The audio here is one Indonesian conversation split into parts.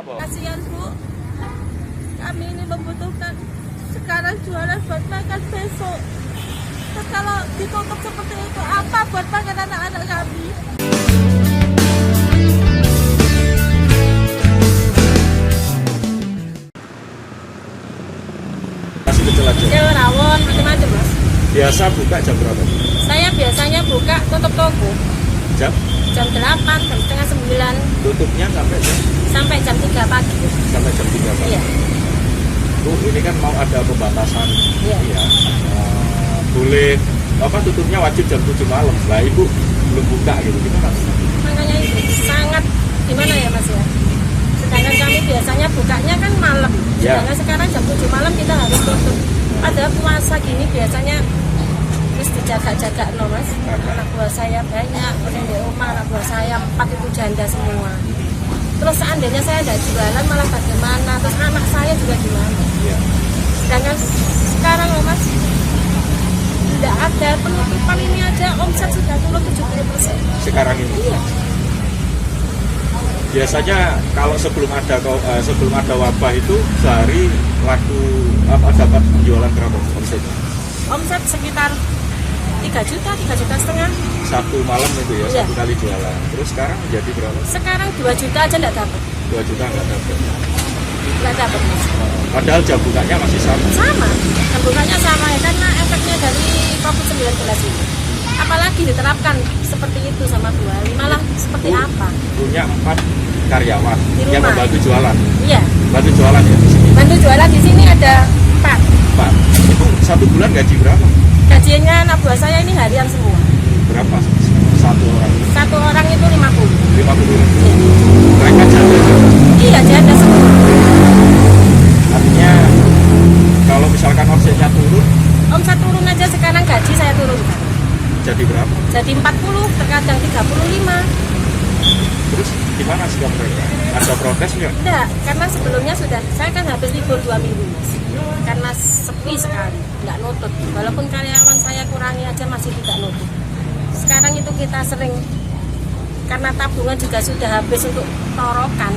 Apa? Kasihan Bu, kami ini membutuhkan sekarang jualan buat makan besok. Terus kalau ditutup seperti itu, apa buat makan anak-anak kami? Masih kecil aja. Ya rawon, macam-macam Mas. Biasa buka jam berapa? Saya biasanya buka tutup toko Jam? jam 8, jam setengah 9, Tutupnya sampai jam? sampai jam 3 pagi. Sampai jam 3 pagi. Iya. Bu, ini kan mau ada pembatasan. Iya. Ya. Boleh tutupnya wajib jam 7 malam. Lah Ibu belum buka gitu. Gimana? Makanya itu sangat gimana ya Mas ya. Sedangkan kami biasanya bukanya kan malam. Ya. Sedangkan sekarang jam 7 malam kita harus tutup. Padahal puasa gini biasanya terus dijaga-jaga no Mas. Anak buah saya banyak, orang di rumah anak buah saya 4 itu janda semua. Terus seandainya saya tidak jualan malah bagaimana? Terus anak saya juga gimana? Ya. Sedangkan sekarang loh Mas, tidak ada penutupan ini aja omset sudah turun 70%. Sekarang ini. Iya. Biasanya kalau sebelum ada wabah itu sehari laku dapat penjualan berapa omsetnya? Omset sekitar 3 juta, 3 juta setengah. Satu malam itu ya, Iya. satu kali jualan. Terus sekarang menjadi berapa? Sekarang 2 juta aja enggak dapat. 2 juta nggak dapat. Enggak dapat Mas. Padahal jam bukanya masih sama. Sama. Dan bukannya sama ya karena efeknya dari COVID-19 ini. Apalagi diterapkan seperti itu sama Bu Ali, malah seperti apa? Punya 4 karyawan Di yang rumah. membantu jualan. Iya. Bantu jualan ya di sini. Bantu jualan di sini ada 4. 4. Itu satu bulan gaji berapa? Gajinya anak buah saya ini harian semua. Berapa satu orang? Satu orang itu 50. 50. Mereka janda. Iya, janda semua. Artinya kalau misalkan omsetnya turun Omset turun aja sekarang gaji saya turunkan. jadi berapa? Jadi 40, terkadang 35. Terus gimana sikap mereka? Ada protes nggak? Enggak, karena sebelumnya sudah, saya kan habis libur 2 minggu Mas. Karena sepi sekali, enggak nutup. Walaupun karyawan saya kurangi aja masih tidak nutup. Sekarang itu kita sering, karena tabungan juga sudah habis untuk torokan.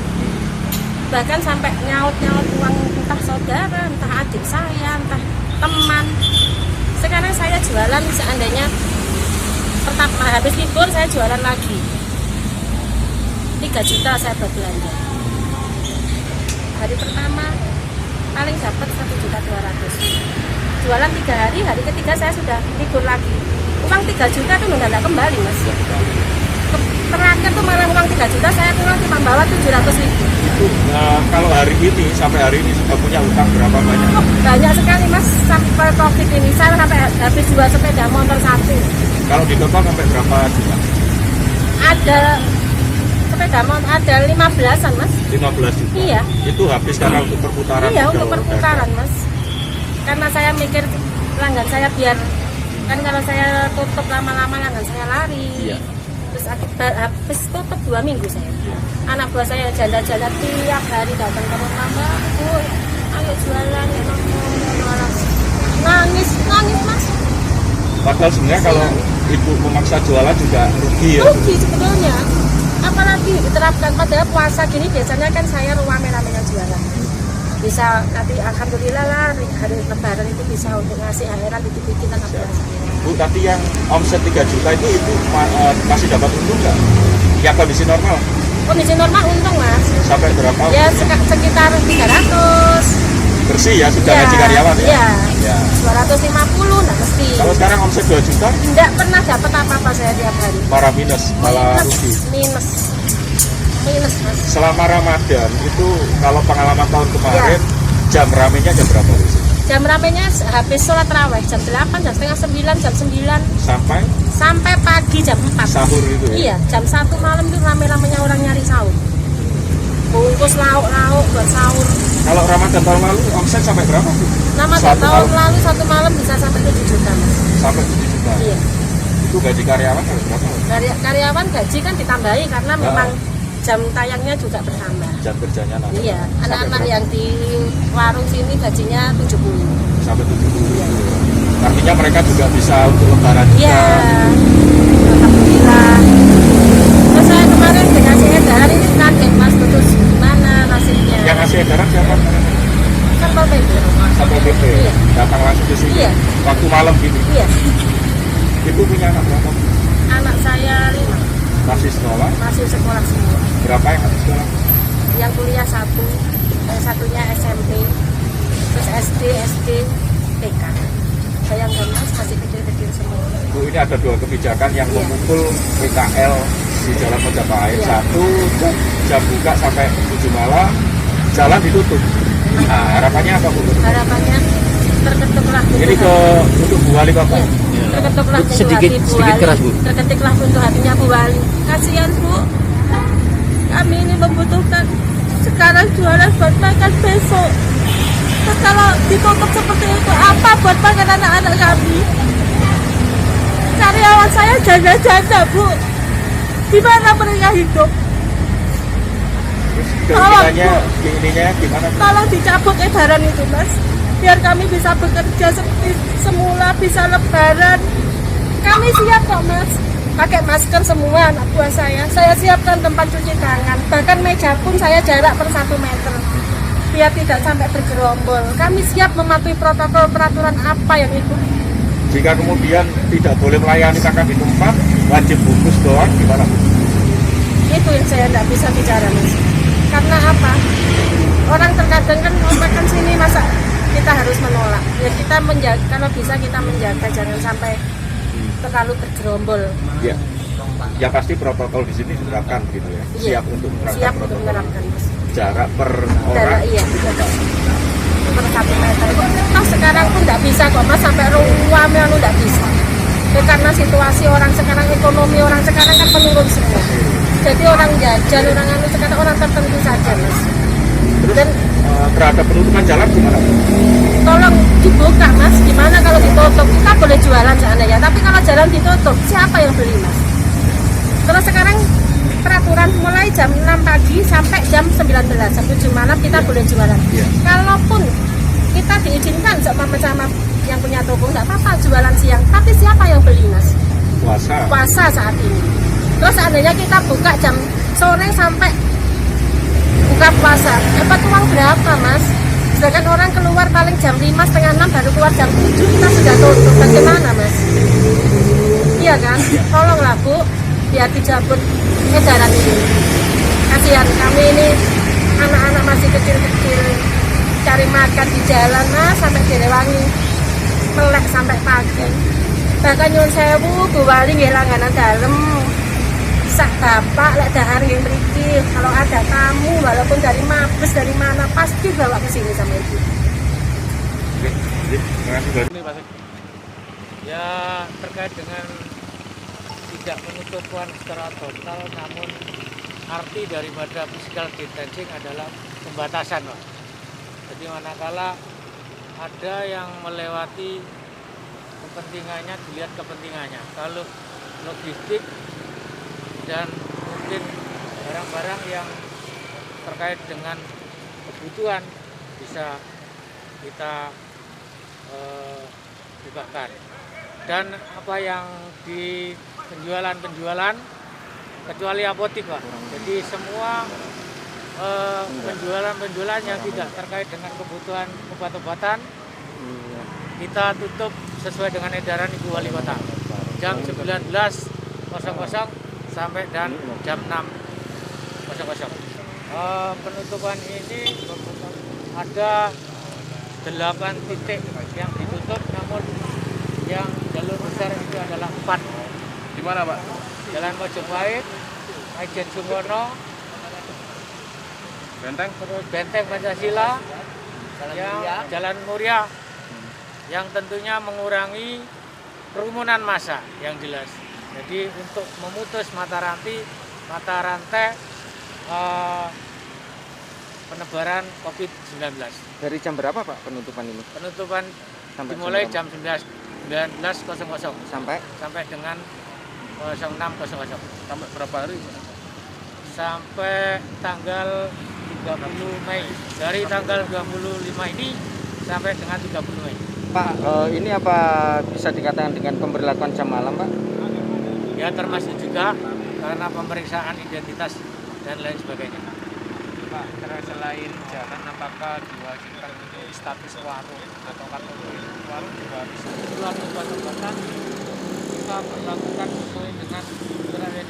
Bahkan sampai nyaut-nyaut uang entah saudara, entah adik saya, entah teman. Sekarang saya jualan seandainya pertama habis libur saya jualan lagi. 3 juta saya berbelanja. Hari pertama paling dapat 1.200.000. Jualan 3 hari, hari ketiga saya sudah libur lagi. Uang 3 juta itu udah nggak kembali Mas. Terakhir tuh malah uang 3 juta saya pulang cuma bawa 700.000. Itu kalau hari ini sampai hari ini sudah punya utang berapa banyak? Oh, banyak sekali Mas, sampai COVID ini saya sampai habis jual sepeda motor 1. Kalau di total sampai berapa juta? Ada sepeda motor ada 15-an Mas. 15 juta. Iya. Itu habis karena untuk perputaran. Iya, modal untuk perputaran Mas. Karena saya mikir pelanggan saya biar kan kalau saya tutup lama-lama pelanggan saya lari. Iya. Terus akibat habis tutup 2 minggu saya. Anak buah saya jalan-jalan tiap hari datang ke rumah Mbak, Bu, ayo jualan ya jualan. Nangis Mas. Padahal sebenarnya kalau ibu memaksa jualan juga rugi ya. Rugi sebetulnya. Apalagi diterapkan padahal puasa gini biasanya kan saya rame-ramenya jualan. Bisa nanti alhamdulillah lah hari lebaran itu bisa untuk ngasih akhiran dikit-dikit anak buah saya. Bu, tapi yang omset 3 juta itu masih dapat untung nggak? Ya kondisi normal. Kondisi normal untung Mas. Sampai berapa? Ya sekitar 300. Bersih ya, sudah gaji karyawan ya? Iya. Ya. 250 nah mesti. Kalau sekarang omset 2 juta, Enggak pernah dapat apa-apa saya tiap hari. malah minus, malah rugi. Minus Mas. Selama Ramadan itu kalau pengalaman tahun kemarin, jam ramenya jam berapa Bu? Jam ramenya habis sholat raweh jam 8, jam setengah 9, jam 9 sampai pagi jam 4. Sahur itu ya? Iya, jam 1 malam itu rame-ramenya orang nyari sahur. Bungkus lauk-lauk buat sahur. Kalau Ramadan tahun lalu omset sampai berapa Bu? Ramadan tahun lalu 1 malam bisa sampai 7 juta Mas. Sampai 7 juta? Iya. Itu gaji karyawan harus berapa? Karyawan gaji kan ditambahi karena memang jam tayangnya juga bertambah. Jam kerjanya nanti? Iya, Sampai anak-anak berapa? yang di warung sini gajinya 70. Sampai 70. Artinya mereka juga bisa untuk lebaran juga. Iya, alhamdulillah. Terus saya kemarin dikasih edaran ini kaget Mas, terus gimana nasib datang langsung ke sini. Iya. Waktu malam gitu. Iya, Ibu punya anak berapa? anak saya 5 Masih sekolah? masih sekolah semua. Berapa yang masih sekolah? Yang kuliah satunya SMP, terus SD, TK. Bayangkan mas, masih kecil-kecil semua. Bu, ini ada 2 kebijakan yang Iya. memukul PKL di Jalan Majapahit. Iya. Satu, jam buka sampai 7 malam, jalan ditutup. Nah, harapannya apa Bu? Harapannya terketuklah pintu Ini untuk Bu Wali Bapak. Iya. Terketuklah pintu Sedikit- hati Bu sedikit Wali. keras, Bu. Terketiklah pintu hatinya Bu Wali. Kasihan Bu, kami ini membutuhkan sekarang jualan buat makan besok. Terus kalau ditutup seperti itu, apa buat makan anak-anak kami? Karyawan saya janda-janda Bu, di mana mereka hidup? Terus Tolong, keinginannya gimana? Bu? Tolong dicabut edaran itu mas, biar kami bisa bekerja seperti semula, bisa lebaran. Kami siap kok mas, pakai masker semua anak buah saya siapkan tempat cuci tangan, bahkan meja pun saya jarak per 1 meter biar tidak sampai bergerombol. Kami siap mematuhi protokol peraturan apa yang itu. Jika kemudian tidak boleh melayani makan di tempat, wajib bungkus doang, gimana Bu? Itu yang saya tidak bisa bicara mas, karena apa, orang terkadang kan mau makan sini, masa kita harus menolak. Ya kita menjaga, kalau bisa kita menjaga jangan sampai terlalu bergerombol. Ya, ya pasti protokol di sini diterapkan gitu ya. Iya. Siap untuk menerapkan Siap untuk protokol. menerapkan mas. Jarak per Jarak, orang. iya. Per 1 meter. Nah sekarang pun tidak bisa kok mas, sampai ruame anu tidak bisa. Ya, karena situasi orang sekarang, ekonomi orang sekarang kan menurun semua. Jadi orang jajan, orang anu sekarang orang tertentu saja mas. Terus Dan terhadap penutupan jalan gimana Bu? tolong dibuka mas, gimana kalau ditutup? Kita boleh jualan seandainya, tapi kalau jalan ditutup, siapa yang beli mas? Terus sekarang peraturan mulai jam 6 pagi sampai jam 19, jam 7 malam kita boleh jualan. Iya. Kalaupun kita diizinkan sama yang punya toko, nggak apa-apa jualan siang, tapi siapa yang beli mas? Puasa. Puasa saat ini. Terus seandainya kita buka jam sore sampai buka puasa, dapat uang berapa mas? Sedangkan orang keluar paling jam 5, setengah 6 baru keluar jam 7, kita sudah tutup. Bagaimana mas? Iya kan? Tolonglah Bu, biar dicabut edaran ini. Kasihan kami ini, anak-anak masih kecil-kecil, cari makan di jalan mas, sampai direwangi melek sampai pagi. Bahkan nyuwun sewu Bu Wali nggih langganan dalem. Sak bapak lek dahar nggih mriki, kalau ada tamu walaupun dari Mabes dari mana pasti bawa ke sini sama Ibu. Oke, terima kasih Bu. Ini Pak. Ya terkait dengan tidak penutupan secara total, namun arti daripada physical distancing adalah pembatasan Pak. Jadi manakala ada yang melewati kepentingannya, dilihat kepentingannya. Kalau logistik dan mungkin barang-barang yang terkait dengan kebutuhan bisa kita bukakan. Dan apa yang di penjualan kecuali apotik Pak. Jadi semua penjualan yang tidak terkait dengan kebutuhan obat-obatan kita tutup sesuai dengan edaran Ibu Wali Kota jam 19.00 sampai dan jam 6.00. Penutupan ini ada 8 titik yang ditutup, namun yang jalur besar itu adalah 4. Di mana Pak? Jalan Majapahit, Majen Sungkono, Benteng? terus Benteng Pancasila, Jalan Muria, yang tentunya mengurangi kerumunan massa yang jelas. Jadi untuk memutus mata rantai penebaran COVID-19. Dari jam berapa Pak penutupan ini? Penutupan Sampai dimulai jam jam 19.00 sampai dengan 06.00. Sampai berapa hari? Sampai tanggal 30 Mei. Dari tanggal 25 ini sampai dengan 30 Mei. Pak, ini apa bisa dikatakan dengan pemberlakuan jam malam Pak? Ya termasuk juga karena pemeriksaan identitas dan lain sebagainya. Pak, terus selain jalan apakah diwajibkan untuk status warung atau kategori warung juga bisa jual obat-obatan kita berlakukan sesuai dengan berada